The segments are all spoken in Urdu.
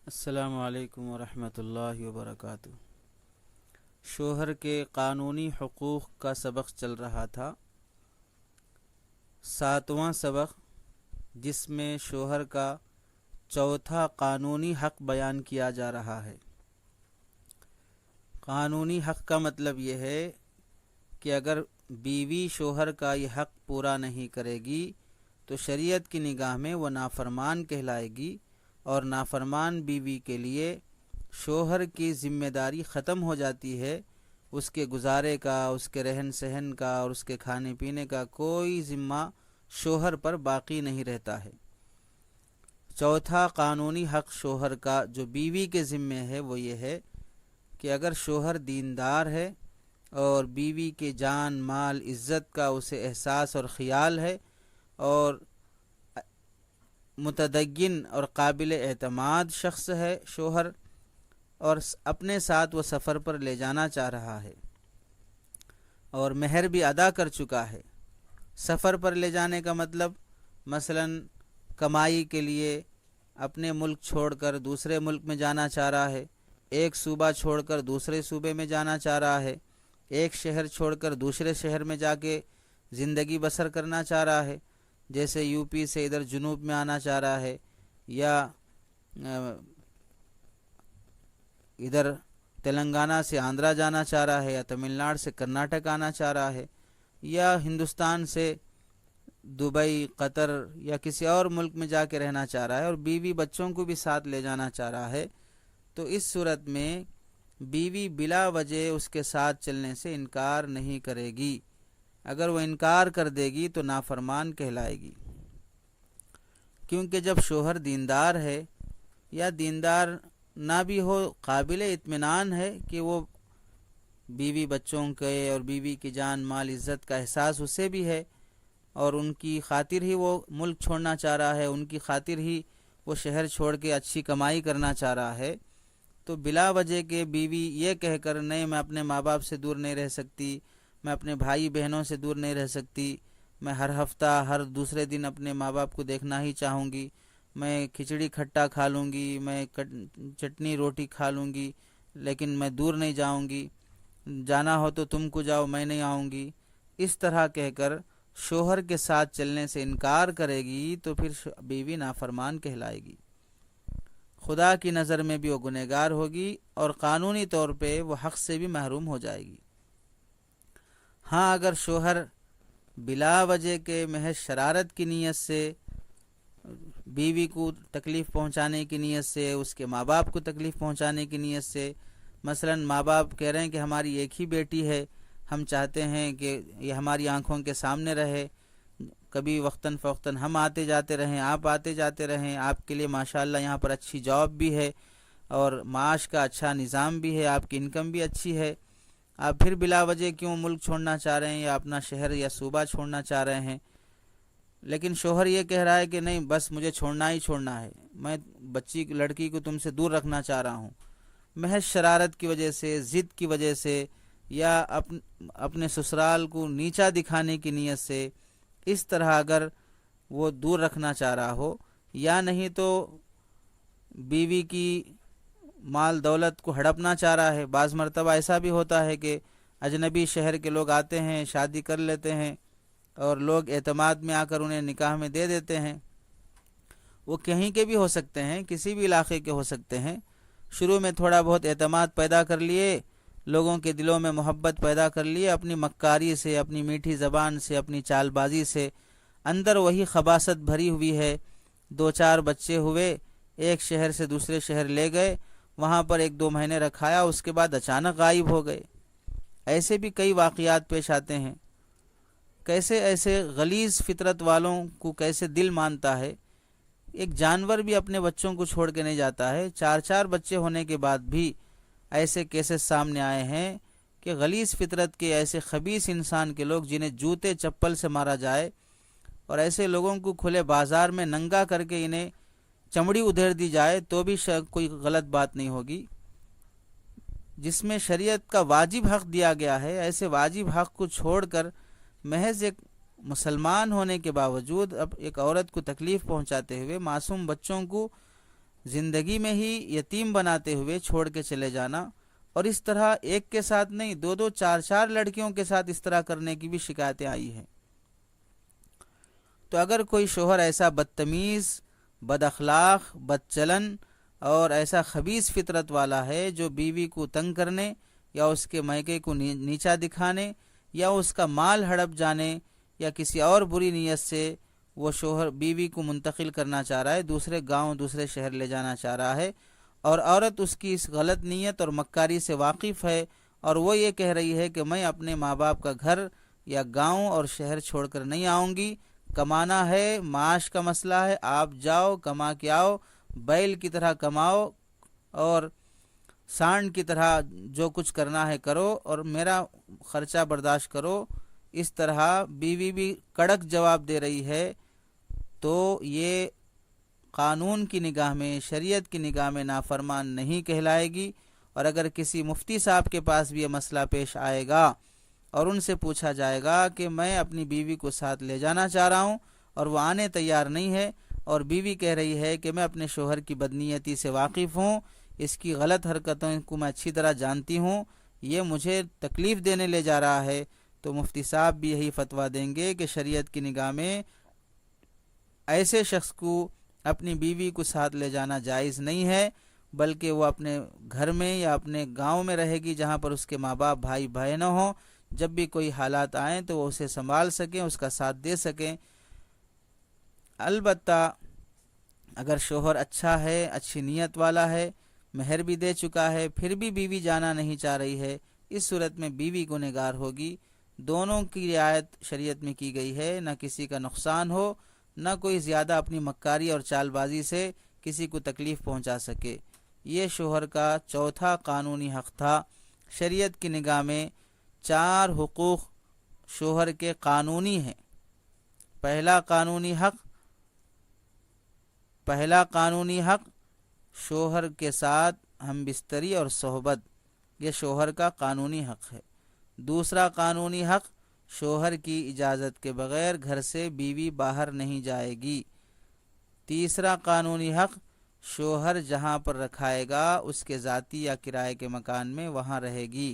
السلام علیکم ورحمۃ اللہ وبرکاتہ۔ شوہر کے قانونی حقوق کا سبق چل رہا تھا، 7واں سبق، جس میں شوہر کا چوتھا قانونی حق بیان کیا جا رہا ہے۔ قانونی حق کا مطلب یہ ہے کہ اگر بیوی شوہر کا یہ حق پورا نہیں کرے گی تو شریعت کی نگاہ میں وہ نافرمان کہلائے گی، اور نافرمان بیوی کے لیے شوہر کی ذمہ داری ختم ہو جاتی ہے۔ اس کے گزارے کا، اس کے رہن سہن کا اور اس کے کھانے پینے کا کوئی ذمہ شوہر پر باقی نہیں رہتا ہے۔ چوتھا قانونی حق شوہر کا جو بیوی کے ذمہ ہے وہ یہ ہے کہ اگر شوہر دیندار ہے اور بیوی کے جان مال عزت کا اسے احساس اور خیال ہے، اور متدین اور قابل اعتماد شخص ہے شوہر، اور اپنے ساتھ وہ سفر پر لے جانا چاہ رہا ہے اور مہر بھی ادا کر چکا ہے۔ سفر پر لے جانے کا مطلب مثلا کمائی کے لیے اپنے ملک چھوڑ کر دوسرے ملک میں جانا چاہ رہا ہے، ایک صوبہ چھوڑ کر دوسرے صوبے میں جانا چاہ رہا ہے، ایک شہر چھوڑ کر دوسرے شہر میں جا کے زندگی بسر کرنا چاہ رہا ہے، جیسے یو پی سے ادھر جنوب میں آنا چاہ رہا ہے، یا ادھر تلنگانہ سے آندھرا جانا چاہ رہا ہے، یا تمل ناڈو سے کرناٹک آنا چاہ رہا ہے، یا ہندوستان سے دبئی قطر یا کسی اور ملک میں جا کے رہنا چاہ رہا ہے، اور بیوی بچوں کو بھی ساتھ لے جانا چاہ رہا ہے، تو اس صورت میں بیوی بلا وجہ اس کے ساتھ چلنے سے انکار نہیں کرے گی۔ اگر وہ انکار کر دے گی تو نافرمان کہلائے گی، کیونکہ جب شوہر دیندار ہے یا دیندار نہ بھی ہو، قابل اطمینان ہے کہ وہ بیوی بچوں کے اور بیوی کی جان مال عزت کا احساس اسے بھی ہے، اور ان کی خاطر ہی وہ ملک چھوڑنا چاہ رہا ہے، ان کی خاطر ہی وہ شہر چھوڑ کے اچھی کمائی کرنا چاہ رہا ہے، تو بلا وجہ کے بیوی یہ کہہ کر نہیں میں اپنے ماں باپ سے دور نہیں رہ سکتی، میں اپنے بھائی بہنوں سے دور نہیں رہ سکتی، میں ہر ہفتہ ہر دوسرے دن اپنے ماں باپ کو دیکھنا ہی چاہوں گی، میں کھچڑی کھٹا کھا لوں گی، میں چٹنی روٹی کھا لوں گی، لیکن میں دور نہیں جاؤں گی، جانا ہو تو تم کو جاؤ میں نہیں آؤں گی، اس طرح کہہ کر شوہر کے ساتھ چلنے سے انکار کرے گی تو پھر بیوی نافرمان کہلائے گی، خدا کی نظر میں بھی وہ گنہگار ہوگی، اور قانونی طور پہ وہ حق سے بھی محروم ہو جائے گی۔ ہاں اگر شوہر بلا وجہ کے محض شرارت کی نیت سے، بیوی کو تکلیف پہنچانے کی نیت سے، اس کے ماں باپ کو تکلیف پہنچانے کی نیت سے، مثلا ماں باپ کہہ رہے ہیں کہ ہماری ایک ہی بیٹی ہے، ہم چاہتے ہیں کہ یہ ہماری آنکھوں کے سامنے رہے، کبھی وقتاً فوقتاً ہم آتے جاتے رہیں، آپ آتے جاتے رہیں، آپ کے لیے ماشاءاللہ یہاں پر اچھی جاب بھی ہے اور معاش کا اچھا نظام بھی ہے، آپ کی انکم بھی اچھی ہے، آپ پھر بلا وجہ کیوں ملک چھوڑنا چاہ رہے ہیں یا اپنا شہر یا صوبہ چھوڑنا چاہ رہے ہیں؟ لیکن شوہر یہ کہہ رہا ہے کہ نہیں بس مجھے چھوڑنا ہی چھوڑنا ہے، میں بچی لڑکی کو تم سے دور رکھنا چاہ رہا ہوں، محض شرارت کی وجہ سے، ضد کی وجہ سے، یا اپنے سسرال کو نیچا دکھانے کی نیت سے، اس طرح اگر وہ دور رکھنا چاہ رہا ہو، یا نہیں تو بیوی کی مال دولت کو ہڑپنا چاہ رہا ہے۔ بعض مرتبہ ایسا بھی ہوتا ہے کہ اجنبی شہر کے لوگ آتے ہیں، شادی کر لیتے ہیں، اور لوگ اعتماد میں آ کر انہیں نکاح میں دے دیتے ہیں، وہ کہیں کے بھی ہو سکتے ہیں، کسی بھی علاقے کے ہو سکتے ہیں، شروع میں تھوڑا بہت اعتماد پیدا کر لیے، لوگوں کے دلوں میں محبت پیدا کر لیے، اپنی مکاری سے، اپنی میٹھی زبان سے، اپنی چال بازی سے، اندر وہی خباثت بھری ہوئی ہے، 2-4 بچے ہوئے، ایک شہر سے دوسرے شہر لے گئے، وہاں پر 1-2 مہینے رکھایا، اس کے بعد اچانک غائب ہو گئے۔ ایسے بھی کئی واقعات پیش آتے ہیں۔ کیسے ایسے غلیظ فطرت والوں کو کیسے دل مانتا ہے؟ ایک جانور بھی اپنے بچوں کو چھوڑ کے نہیں جاتا ہے۔ 4 بچے ہونے کے بعد بھی ایسے کیسز سامنے آئے ہیں کہ غلیظ فطرت کے ایسے خبیث انسان کے لوگ جنہیں جوتے چپل سے مارا جائے، اور ایسے لوگوں کو کھلے بازار میں ننگا کر کے انہیں چمڑی ادھیر دی جائے تو بھی کوئی غلط بات نہیں ہوگی۔ جس میں شریعت کا واجب حق دیا گیا ہے، ایسے واجب حق کو چھوڑ کر محض ایک مسلمان ہونے کے باوجود اب ایک عورت کو تکلیف پہنچاتے ہوئے، معصوم بچوں کو زندگی میں ہی یتیم بناتے ہوئے چھوڑ کے چلے جانا، اور اس طرح ایک کے ساتھ نہیں، دو دو چار چار لڑکیوں کے ساتھ اس طرح کرنے کی بھی شکایتیں آئی ہیں۔ تو اگر کوئی شوہر ایسا بدتمیز، بد اخلاق، بد چلن اور ایسا خبیث فطرت والا ہے جو بیوی کو تنگ کرنے یا اس کے میکے کو نیچا دکھانے یا اس کا مال ہڑپ جانے یا کسی اور بری نیت سے وہ شوہر بیوی کو منتقل کرنا چاہ رہا ہے، دوسرے گاؤں دوسرے شہر لے جانا چاہ رہا ہے، اور عورت اس کی اس غلط نیت اور مکاری سے واقف ہے، اور وہ یہ کہہ رہی ہے کہ میں اپنے ماں باپ کا گھر یا گاؤں اور شہر چھوڑ کر نہیں آؤں گی، کمانا ہے، معاش کا مسئلہ ہے، آپ جاؤ کما کے آؤ، بیل کی طرح کماؤ اور سانڈ کی طرح جو کچھ کرنا ہے کرو اور میرا خرچہ برداشت کرو، اس طرح بیوی بھی کڑک جواب دے رہی ہے، تو یہ قانون کی نگاہ میں، شریعت کی نگاہ میں نافرمان نہیں کہلائے گی۔ اور اگر کسی مفتی صاحب کے پاس بھی یہ مسئلہ پیش آئے گا اور ان سے پوچھا جائے گا کہ میں اپنی بیوی کو ساتھ لے جانا چاہ رہا ہوں اور وہ آنے تیار نہیں ہے، اور بیوی کہہ رہی ہے کہ میں اپنے شوہر کی بدنیتی سے واقف ہوں، اس کی غلط حرکتوں کو میں اچھی طرح جانتی ہوں، یہ مجھے تکلیف دینے لے جا رہا ہے، تو مفتی صاحب بھی یہی فتویٰ دیں گے کہ شریعت کی نگاہ میں ایسے شخص کو اپنی بیوی کو ساتھ لے جانا جائز نہیں ہے، بلکہ وہ اپنے گھر میں یا اپنے گاؤں میں رہے گی جہاں پر اس کے ماں باپ بھائی بہنوں ہوں، جب بھی کوئی حالات آئیں تو وہ اسے سنبھال سکیں، اس کا ساتھ دے سکیں۔ البتہ اگر شوہر اچھا ہے، اچھی نیت والا ہے، مہر بھی دے چکا ہے، پھر بھی بیوی جانا نہیں چاہ رہی ہے، اس صورت میں بیوی گنہگار ہوگی۔ دونوں کی رعایت شریعت میں کی گئی ہے، نہ کسی کا نقصان ہو، نہ کوئی زیادہ اپنی مکاری اور چال بازی سے کسی کو تکلیف پہنچا سکے۔ یہ شوہر کا چوتھا قانونی حق تھا۔ شریعت کی نگاہ میں 4 حقوق شوہر کے قانونی ہیں۔ پہلا قانونی حق شوہر کے ساتھ ہم بستری اور صحبت، یہ شوہر کا قانونی حق ہے۔ دوسرا قانونی حق، شوہر کی اجازت کے بغیر گھر سے بیوی باہر نہیں جائے گی۔ تیسرا قانونی حق، شوہر جہاں پر رکھائے گا اس کے ذاتی یا کرائے کے مکان میں وہاں رہے گی۔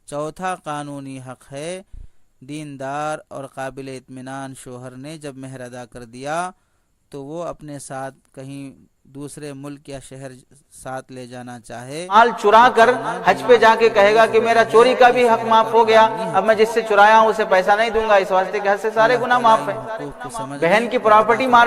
چوتھا قانونی حق ہے، دیندار اور قابل اطمینان شوہر نے جب مہر ادا کر دیا تو وہ اپنے ساتھ کہیں دوسرے ملک یا شہر ساتھ لے جانا چاہے، مال چرا کر حج پہ جا کے کہے گا کہ میرا چوری کا بھی حق معاف ہو گیا، اب میں جس سے چرایا ہوں اسے پیسہ نہیں دوں گا، اس واسطے کہ حج سے سارے گناہ معاف ہیں۔ بہن کی پراپرٹی مار